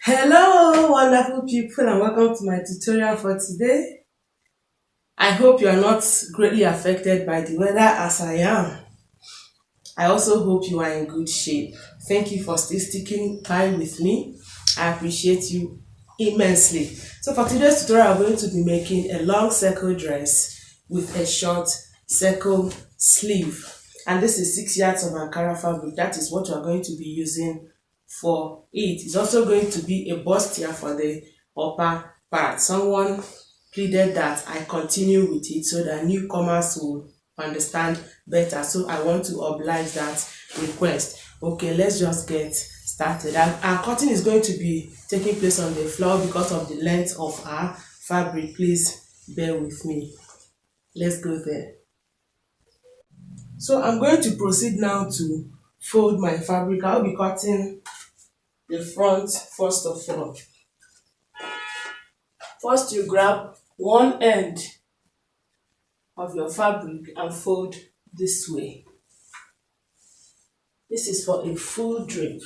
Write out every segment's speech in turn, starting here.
Hello, wonderful people, and welcome to my tutorial for today. I hope you are not greatly affected by the weather as I am. I also hope you are in good shape. Thank you for still sticking by with me. I appreciate you immensely. So for today's tutorial, I'm going to be making a long circle dress with a short circle sleeve. And this is 6 yards of Ankara fabric. That is what we are going to be using for it. It's also going to be a bustier for the upper part. Someone pleaded that I continue with it so that newcomers will understand better. So I want to oblige that request. Okay, let's just get started. Our cutting is going to be taking place on the floor because of the length of our fabric. Please bear with me. Let's go there. So I'm going to proceed now to fold my fabric. I'll be cutting the front first of all. First, you grab one end of your fabric and fold this way. This is for a full drape.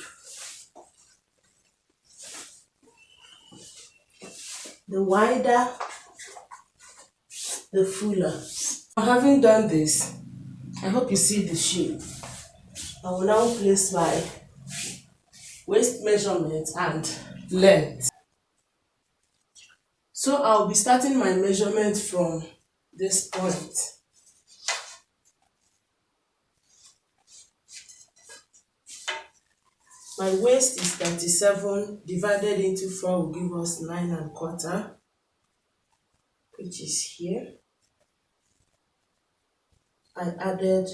The wider, the fuller. Having done this, I hope you see the shape. I will now place my waist measurement and length. So I'll be starting my measurement from this point. My waist is 37 divided into 4 will give us 9¼ which is here. I added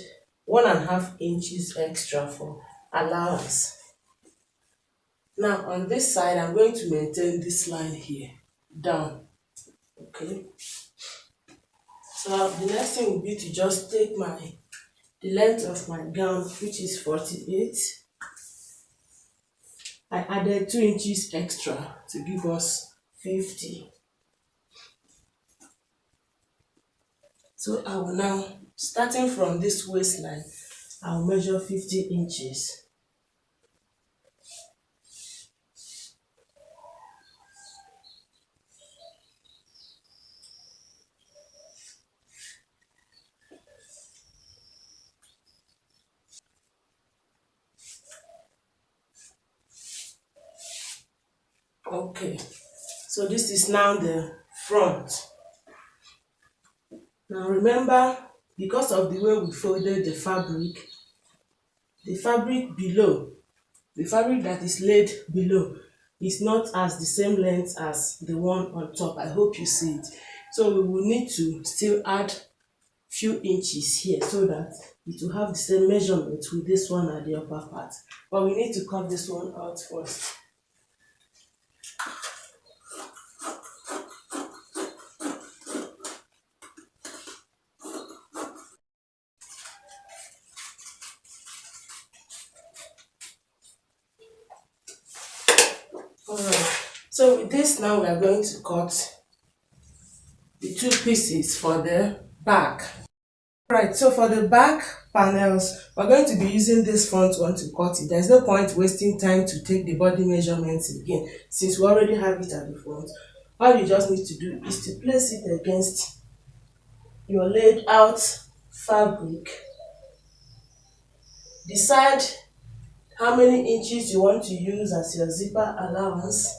1½ inches extra for allowance. Now on this side, I'm going to maintain this line here down. Okay. So the next thing will be to just take the length of my gown, which is 48. I added 2 inches extra to give us 50. So I will now, starting from this waistline, I will measure 50 inches. Okay, so this is now the front. Now remember, because of the way we folded the fabric below, the fabric that is laid below is not as the same length as the one on top. I hope you see it. So we will need to still add few inches here so that it will have the same measurement with this one at the upper part. But we need to cut this one out first. Alright, so with this now we are going to cut the 2 pieces for the back. Right, so for the back panels, we're going to be using this front one to cut it. There's no point wasting time to take the body measurements again since we already have it at the front. All you just need to do is to place it against your laid out fabric. Decide how many inches you want to use as your zipper allowance.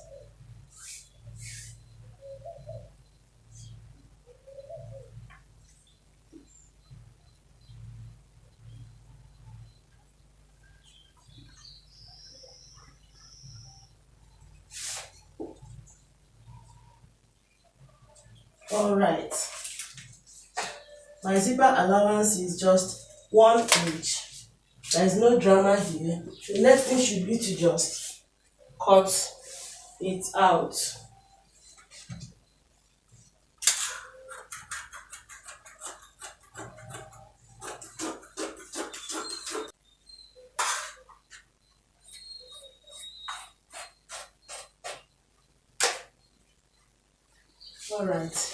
Alright, my zipper allowance is just 1 inch. There is no drama here. The next thing should be to just cut it out. Alright.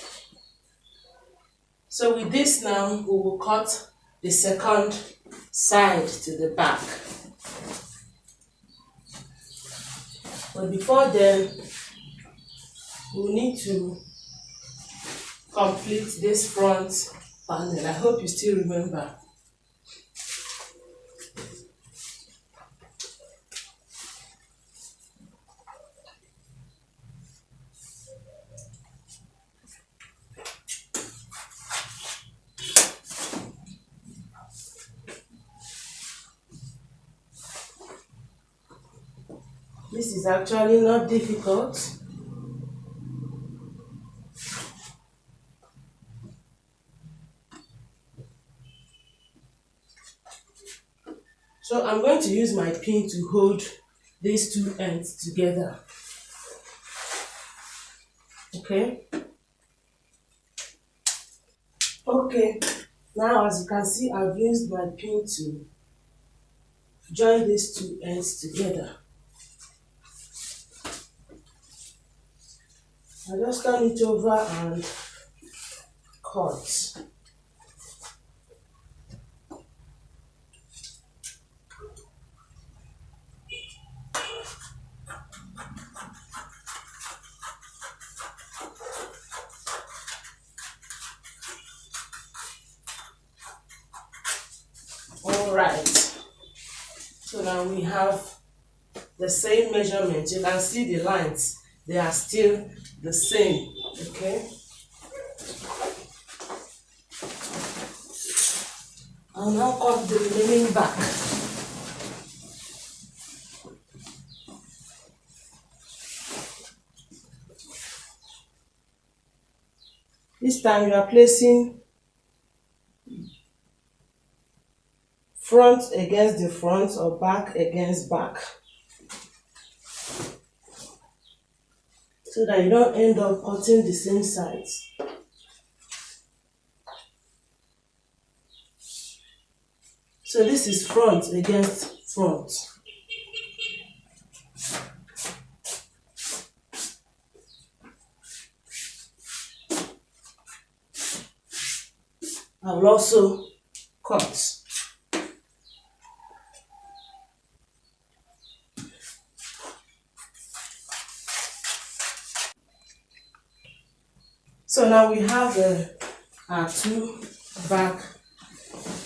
So with this now, we will cut the second side to the back. But before then, we need to complete this front panel. I hope you still remember. This is actually not difficult. So I'm going to use my pin to hold these two ends together. Okay. Okay. Now, as you can see, I've used my pin to join these two ends together. I just turn it over and cut. Alright. So now we have the same measurement. You can see the lines. They are still the same. Okay. I'll now cut the remaining back. This time you are placing front against the front or back against back, so that you don't end up cutting the same sides. So this is front against front. I will also cut. So now we have our two back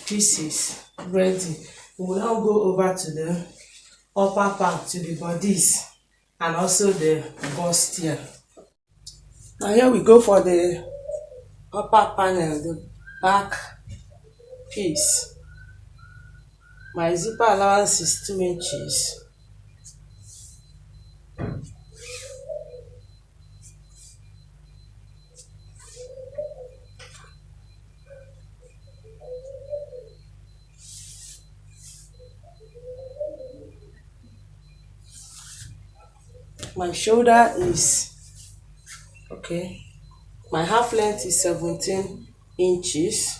pieces ready. We will now go over to the upper part, to the bodice and also the bustier. Now here we go for the upper panel, the back piece. My zipper allowance is 2 inches. My shoulder is okay. My half length is 17 inches.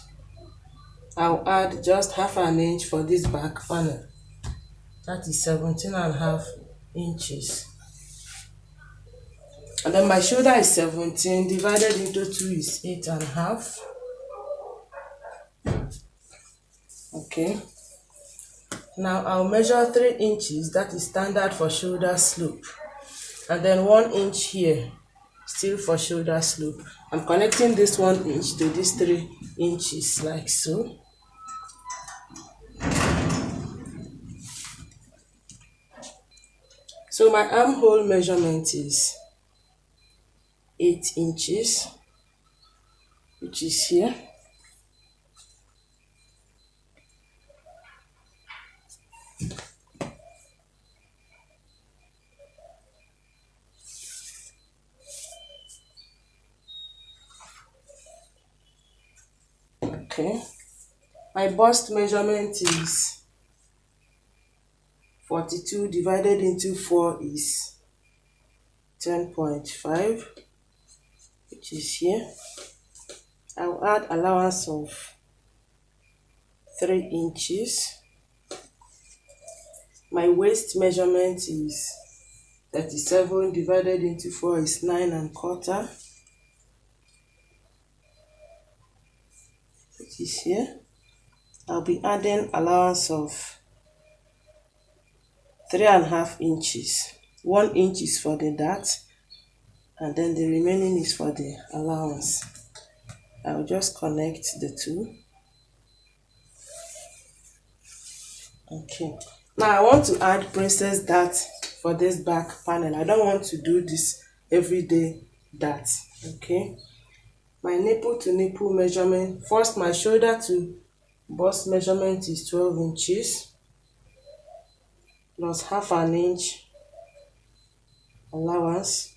I'll add just half an inch for this back panel. That is 17.5 inches. And then my shoulder is 17, divided into 2 is 8.5. Okay. Now I'll measure 3 inches, that is standard for shoulder slope. And then 1 inch here, still for shoulder slope. I'm connecting this 1 inch to this 3 inches, like so. So my armhole measurement is 8 inches, which is here. Okay. My bust measurement is 42 divided into 4 is 10.5, which is here. I'll add allowance of 3 inches. My waist measurement is 37 divided into 4 is 9.25, which is here. I'll be adding allowance of 3.5 inches. 1 inch is for the dart, and then the remaining is for the allowance. I'll just connect the two. Okay, now I want to add princess dart for this back panel. I don't want to do this everyday dart. Okay, my nipple to nipple measurement, first my shoulder to bust measurement is 12 inches plus half an inch allowance.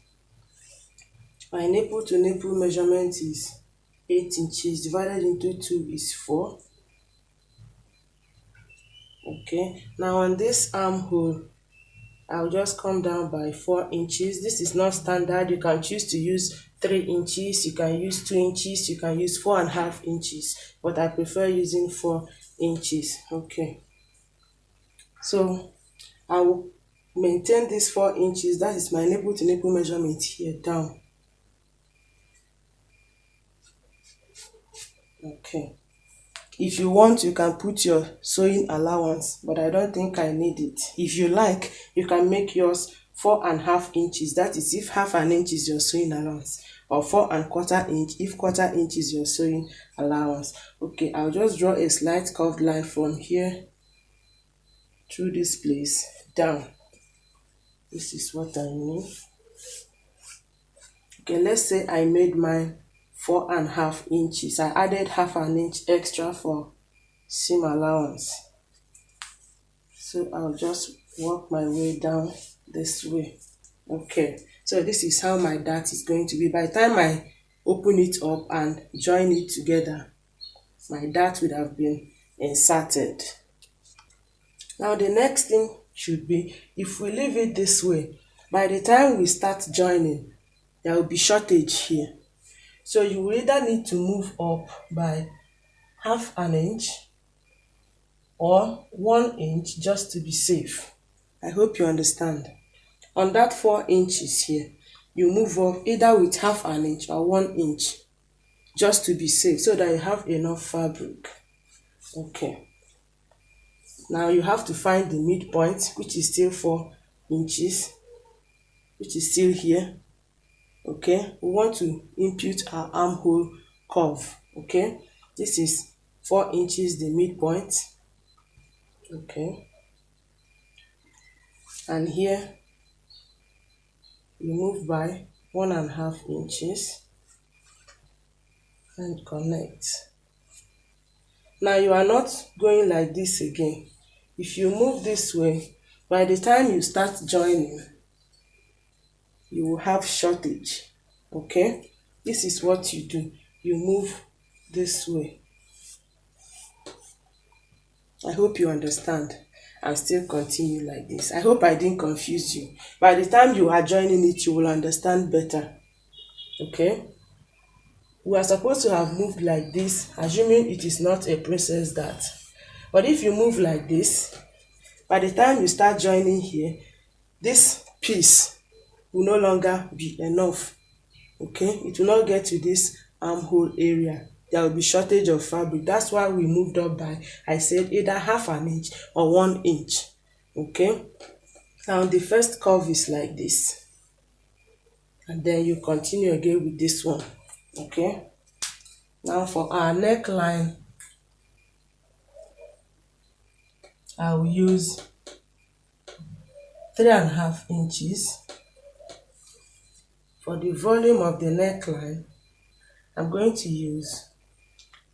My nipple to nipple measurement is 8 inches, divided into 2 is 4. Okay, now on this armhole, I'll just come down by 4 inches. This is not standard. You can choose to use 3 inches, you can use 2 inches, you can use 4.5 inches, but I prefer using 4 inches. Okay, so I will maintain this 4 inches. That is my nipple to nipple measurement here down. Okay, if you want, you can put your sewing allowance, but I don't think I need it. If you like, you can make yours 4.5 inches. That is if half an inch is your sewing allowance, or 4.25 inch if 1/4 inch is your sewing allowance. Okay, I'll just draw a slight curved line from here through this place down. This is what I mean. Okay, let's say I made mine 4.5 inches. I added half an inch extra for seam allowance. So I'll just work my way down this way. Okay, so this is how my dart is going to be. By the time I open it up and join it together, my dart would have been inserted. Now the next thing should be, if we leave it this way, by the time we start joining, there will be shortage here. So you will either need to move up by half an inch or 1 inch just to be safe. I hope you understand. On that 4 inches here, you move up either with half an inch or 1 inch just to be safe, so that you have enough fabric. Okay. Now you have to find the midpoint, which is still 4 inches, which is still here. Okay, we want to impute our armhole curve. Okay, this is 4 inches, the midpoint. Okay, and here you move by 1.5 inches and connect. Now you are not going like this again. If you move this way, by the time you start joining, you will have shortage. Okay, this is what you do. You move this way. I hope you understand, and still continue like this. I hope I didn't confuse you. By the time you are joining it, you will understand better. Okay, we are supposed to have moved like this, assuming it is not a princess dart. But if you move like this, by the time you start joining here, this piece will no longer be enough. Okay, it will not get to this armhole area. There will be shortage of fabric. That's why we moved up by, I said, either half an inch or 1 inch. Okay, now the first curve is like this, and then you continue again with this one. Okay, now for our neckline, I will use 3.5 inches. For the volume of the neckline, I'm going to use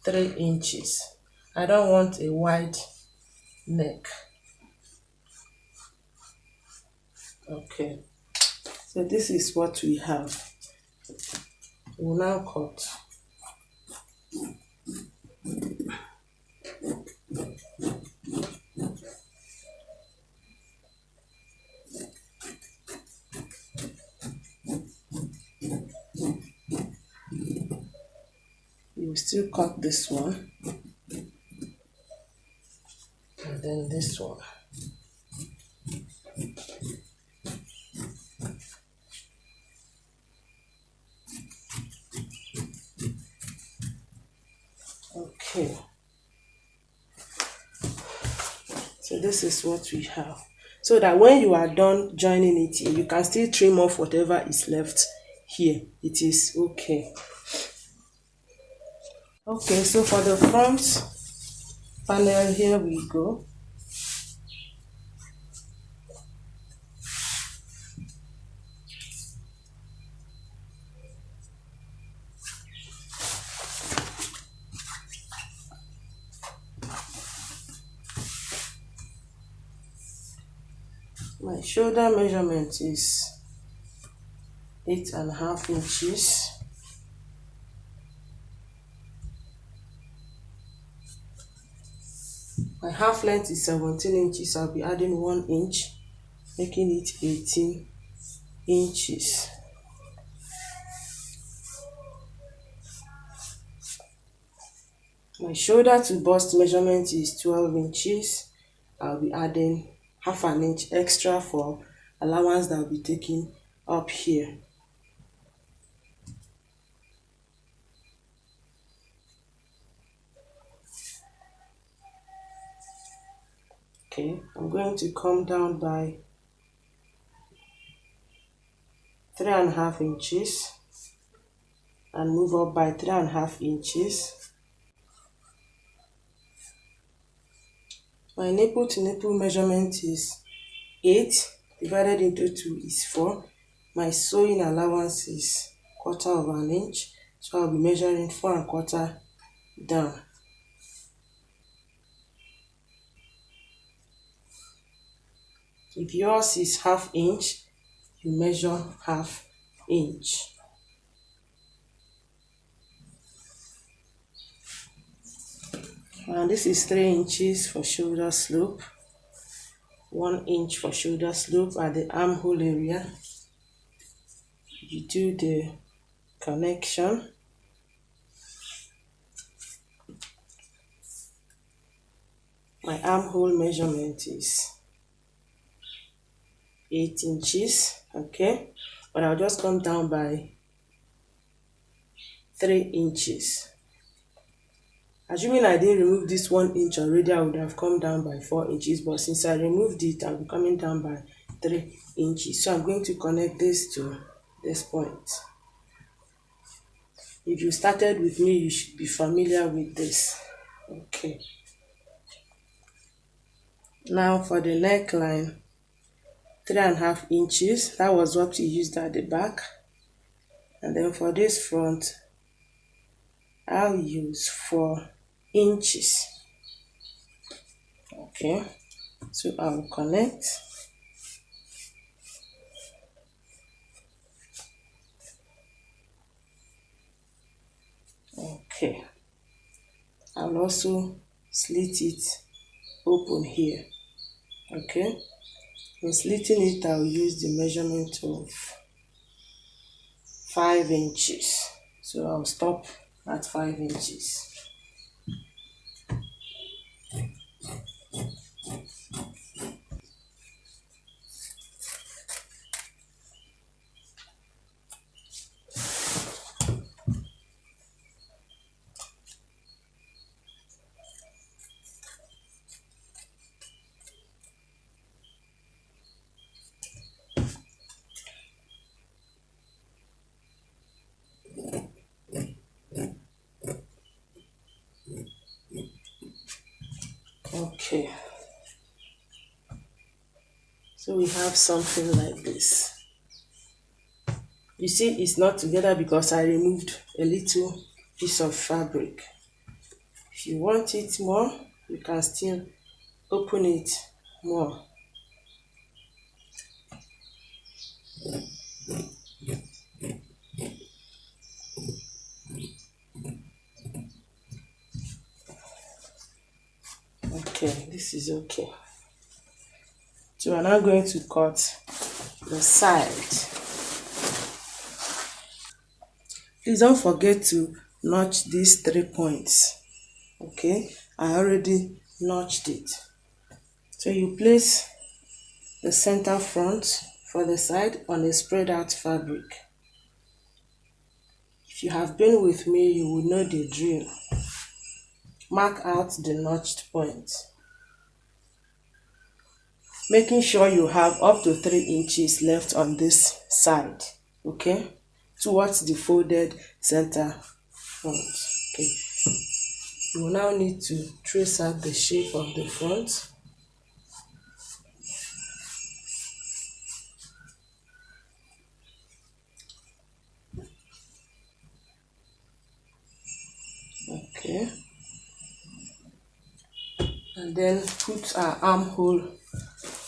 3 inches. I don't want a wide neck. Okay, so this is what we have. We'll now cut. You will still cut this one, and then this one. Okay, so this is what we have. so that when you are done joining it here, you can still trim off whatever is left here. It is okay. Okay, so for the front panel, here we go. My shoulder measurement is 8.5 inches. My half length is 17 inches. I'll be adding 1 inch, making it 18 inches. My shoulder to bust measurement is 12 inches. I'll be adding half an inch extra for allowance that I'll be taking up here. Okay, I'm going to come down by 3.5 inches and move up by 3.5 inches. My nipple to nipple measurement is 8 divided into 2 is 4. My sewing allowance is 1/4 inch, so I'll be measuring 4¼ down. If yours is ½ inch, you measure ½ inch. And this is 3 inches for shoulder slope, 1 inch for shoulder slope at the armhole area. You do the connection. My armhole measurement is 8 inches, okay, but I'll just come down by 3 inches. Assuming I didn't remove this 1 inch already, I would have come down by 4 inches, but since I removed it, I'll be coming down by 3 inches. So I'm going to connect this to this point. If you started with me, you should be familiar with this. Okay. Now for the neckline, 3.5 inches. That was what we used at the back. And then for this front, I'll use 4 inches. Okay, so I'll connect. Okay, I'll also slit it open here. Okay, in slitting it, I'll use the measurement of 5 inches. So I'll stop at 5 inches. Okay, so we have something like this. You see, it's not together because I removed a little piece of fabric. If you want it more, you can still open it more. Okay, this is okay. So we're now going to cut the side. Please don't forget to notch these 3 points. Okay, I already notched it. So you place the center front for the side on a spread out fabric. If you have been with me, you will know the drill. Mark out the notched point. making sure you have up to 3 inches left on this side, okay, towards the folded center front. Okay, you will now need to trace out the shape of the front. Okay, and then put our armhole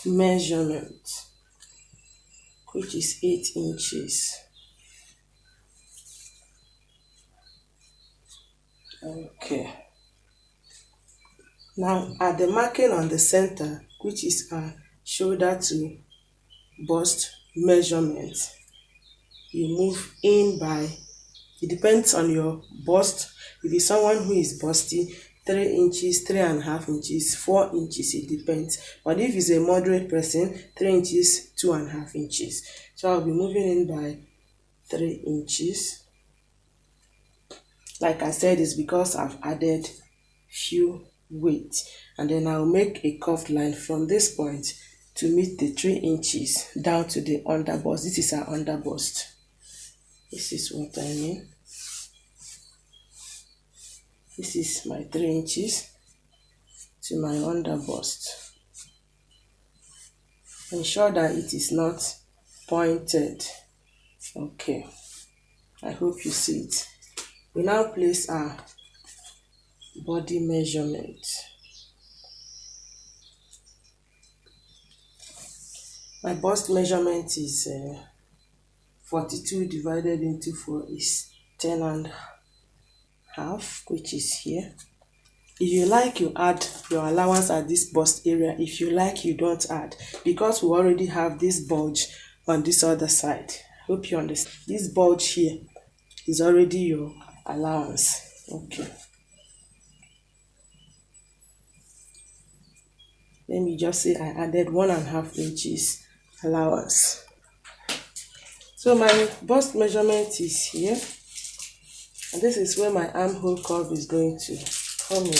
measurement, which is 8 inches. Okay, now at the marking on the center, which is our shoulder to bust measurement, you move in by, it depends on your bust. If it's someone who is busty, 3 inches, 3.5 inches, 4 inches, it depends. But if it's a moderate person, 3 inches, 2.5 inches. So I'll be moving in by 3 inches. Like I said, it's because I've added few weight, and then I'll make a curved line from this point to meet the 3 inches down to the underbust. This is our underbust. This is what I mean. This is my 3 inches to my underbust. Ensure that it is not pointed. Okay, I hope you see it. We now place our body measurement. My bust measurement is 42 divided into 4 is 10.5, which is here. If you like, you add your allowance at this bust area. If you like, you don't add, because we already have this bulge on this other side. Hope you understand. This bulge here is already your allowance. Okay, let me just say I added 1.5 inches allowance. So my bust measurement is here, and this is where my armhole curve is going to come in.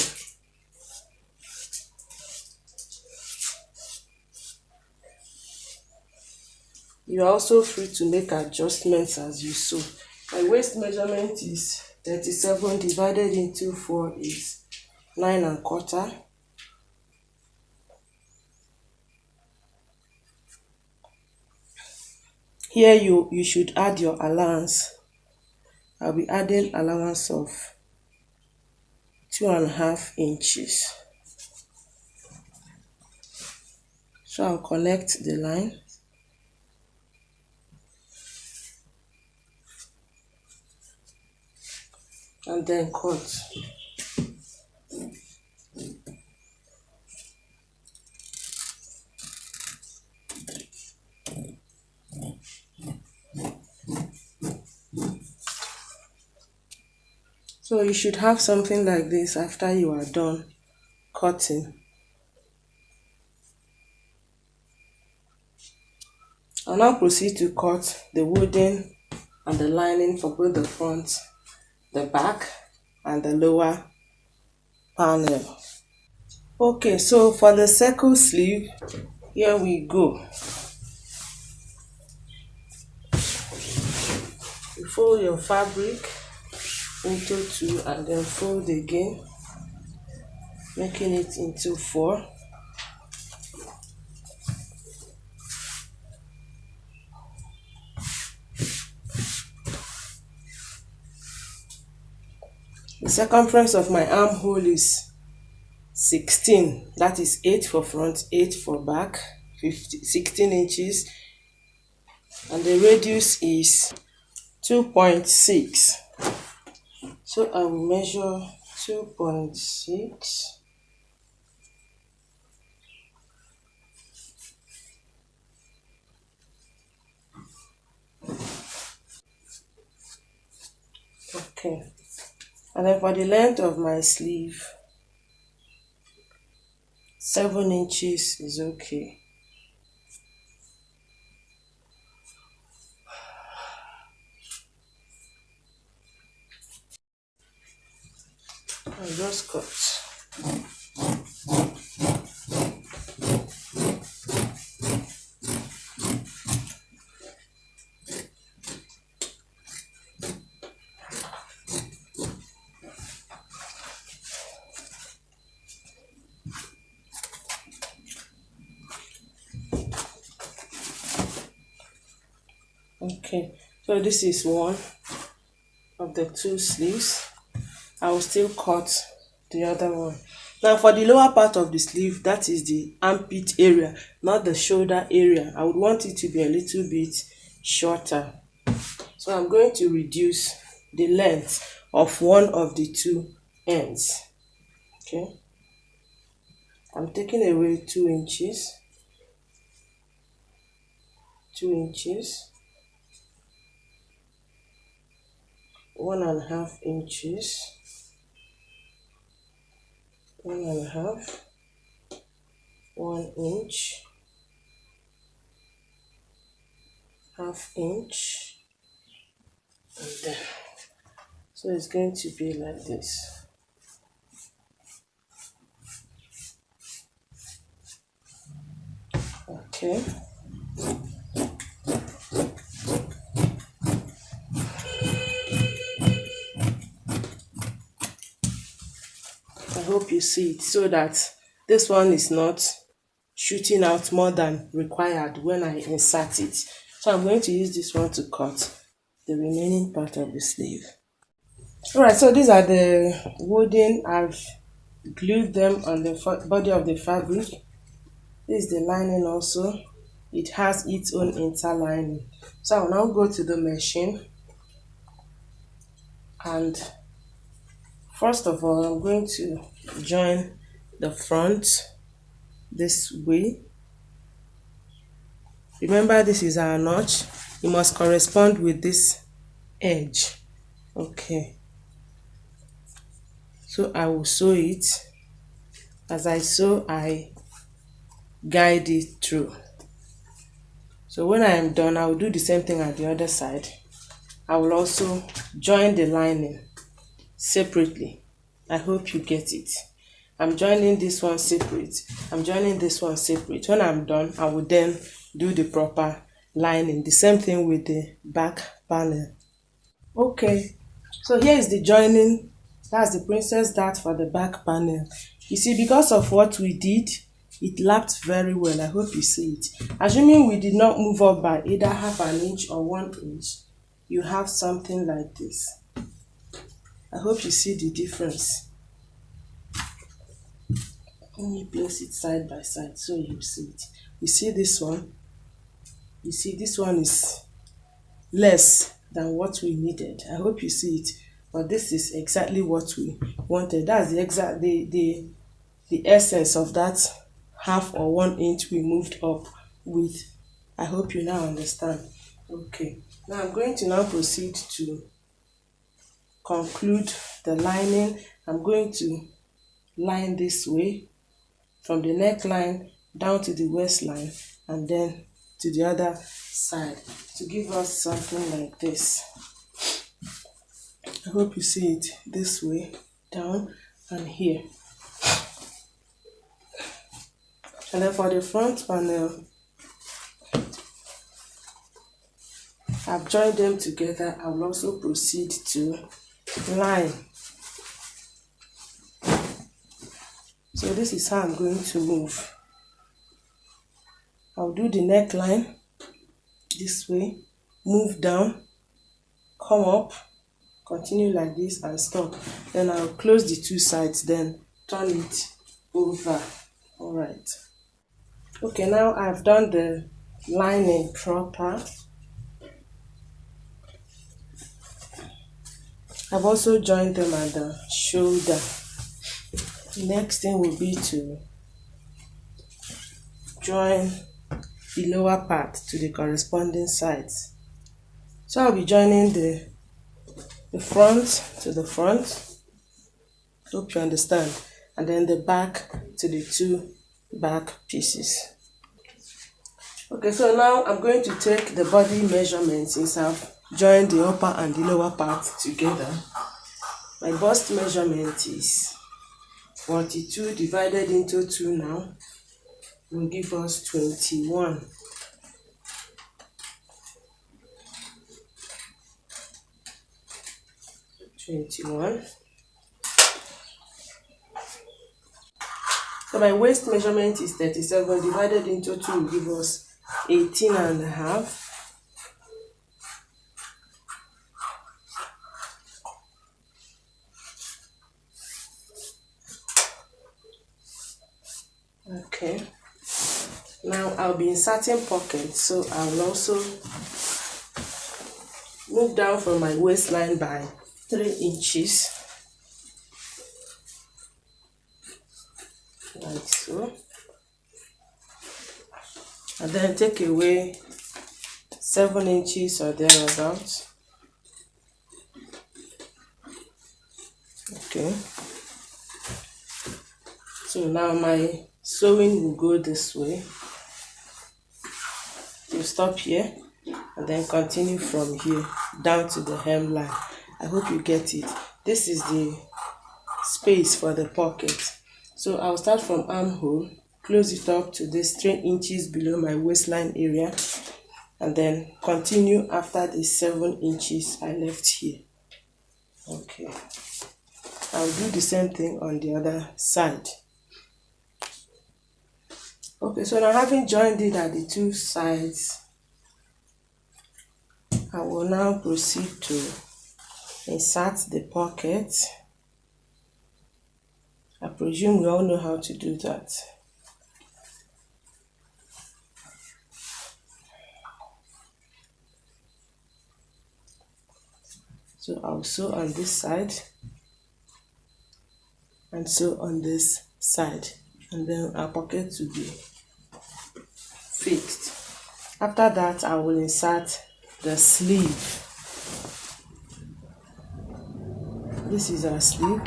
You are also free to make adjustments as you sew. My waist measurement is 37 divided into 4 is 9.25. Here you should add your allowance. I'll be adding allowance of 2.5 inches. So I'll connect the line. And then cut. So you should have something like this after you are done cutting. I'll now proceed to cut the wooden and the lining for both the front, the back, and the lower panel. Okay, so for the circle sleeve, here we go. You fold your fabric into 2 and then fold again, making it into 4. The circumference of my armhole is 16, that is 8 for front, 8 for back, 16 inches, and the radius is 2.6. So I will measure 2.6. Okay, and then for the length of my sleeve, 7 inches is okay. I just cut. Okay, so this is one of the two sleeves. I will still cut the other one. Now for the lower part of the sleeve, that is the armpit area, not the shoulder area. I would want it to be a little bit shorter. So I'm going to reduce the length of one of the two ends. Okay. I'm taking away 2 inches. 2 inches. 1.5 inches. 1.5. 1 inch. 1/2 inch. And then, so it's going to be like this. Okay. I hope you see it, so that this one is not shooting out more than required when I insert it. So I'm going to use this one to cut the remaining part of the sleeve. Alright, so these are the wooden. I've glued them on the body of the fabric. This is the lining also. It has its own interlining. So I'll now go to the machine, and first of all I'm going to join the front this way. Remember, this is our notch. It must correspond with this edge. Okay. So I will sew it. As I sew, I guide it through. So when I am done, I will do the same thing at the other side. I will also join the lining separately. I hope you get it. I'm joining this one separate. I'm joining this one separate. When I'm done, I will then do the proper lining. The same thing with the back panel. Okay, so here is the joining. That's the princess dart for the back panel. You see, because of what we did, it lapped very well. I hope you see it. Assuming we did not move up by either 1/2 inch or 1 inch, you have something like this. I hope you see the difference. Let me place it side by side so you see it. You see this one? You see this one is less than what we needed. I hope you see it. But this is exactly what we wanted. That's the exact the essence of that 1/2 or 1 inch we moved up with. I hope you now understand. Okay. Now I'm going to now proceed to conclude the lining. I'm going to line this way from the neckline down to the waistline and then to the other side to give us something like this. I hope you see it this way, down and here. And then for the front panel, I've joined them together. I will also proceed to line. So this is how I'm going to move. I'll do the neckline this way, move down, come up, continue like this and stop. Then I'll close the two sides, then turn it over. All right. Okay, now I've done the lining proper. I've also joined them at the shoulder. The next thing will be to join the lower part to the corresponding sides. So I'll be joining the front to the front. Hope you understand. And then the back to the two back pieces. Okay, so now I'm going to take the body measurement since I've joined the upper and the lower part together. My bust measurement is 42 divided into 2 now will give us 21. So my waist measurement is 37 divided into 2 will give us 18 and a half. Okay, now I'll be inserting pockets, so I will also move down from my waistline by 3 inches, like so, and then take away 7 inches or thereabouts. Okay, so now my sewing will go this way. You stop here and then continue from here down to the hemline. I hope you get it. This is the space for the pocket. So I'll start from armhole, close it up to this 3 inches below my waistline area, and then continue after the 7 inches I left here. Okay, I'll do the same thing on the other side. Okay, so now having joined it at the 2 sides, I will now proceed to insert the pocket. I presume we all know how to do that. So I'll sew on this side and sew on this side, and then our pocket will be fixed. After that, I will insert the sleeve. This is our sleeve.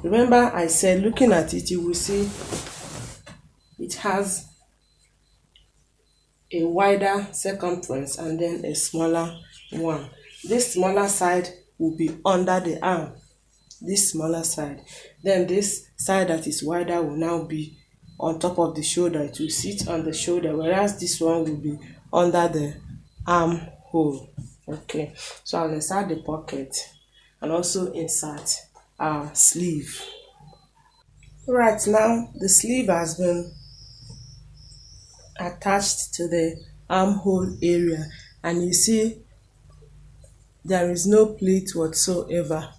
Remember I said, looking at it, you will see it has a wider circumference and then a smaller one. This smaller side will be under the arm, this smaller side. Then this side that is wider will now be on top of the shoulder. It will sit on the shoulder, whereas this one will be under the armhole. Okay, so I'll insert the pocket and also insert our sleeve. Right, now the sleeve has been attached to the armhole area, and you see there is no pleat whatsoever.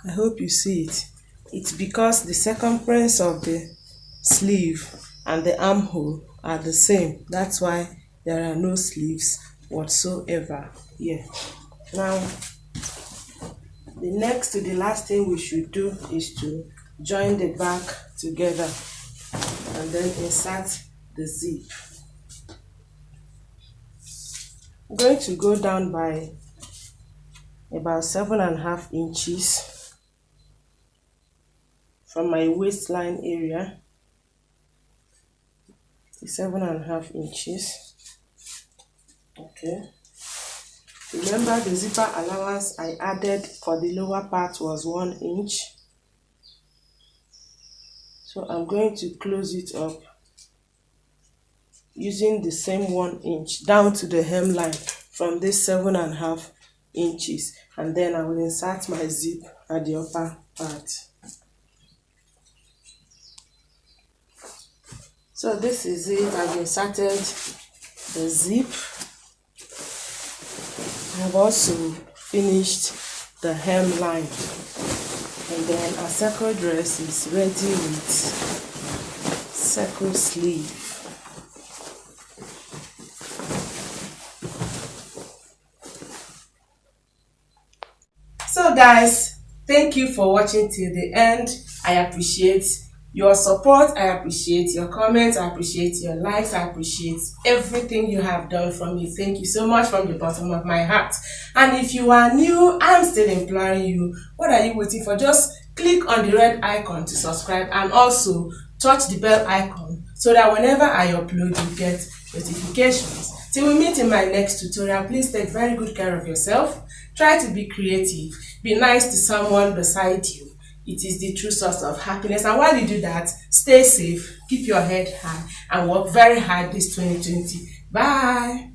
I hope you see it. It's because the circumference of the sleeve and the armhole are the same. That's why there are no sleeves whatsoever here. Now, the next to the last thing we should do is to join the back together and then insert the zip. I'm going to go down by about 7.5 inches from my waistline area. 7.5 inches. Okay. Remember, the zipper allowance I added for the lower part was 1 inch. So I'm going to close it up using the same 1 inch down to the hemline from this 7.5 inches, and then I will insert my zip at the upper part. So this is it. I've inserted the zip. I've also finished the hemline, and then our circle dress is ready with circle sleeve. So guys, thank you for watching till the end. I appreciate your support, I appreciate your comments, I appreciate your likes, I appreciate everything you have done for me. Thank you so much from the bottom of my heart. And if you are new, I'm still imploring you, what are you waiting for? Just click on the red icon to subscribe, and also touch the bell icon so that whenever I upload, you get notifications. Till we meet in my next tutorial, please take very good care of yourself. Try to be creative. Be nice to someone beside you. It is the true source of happiness. And while you do that, stay safe, keep your head high, and work very hard this 2020. Bye.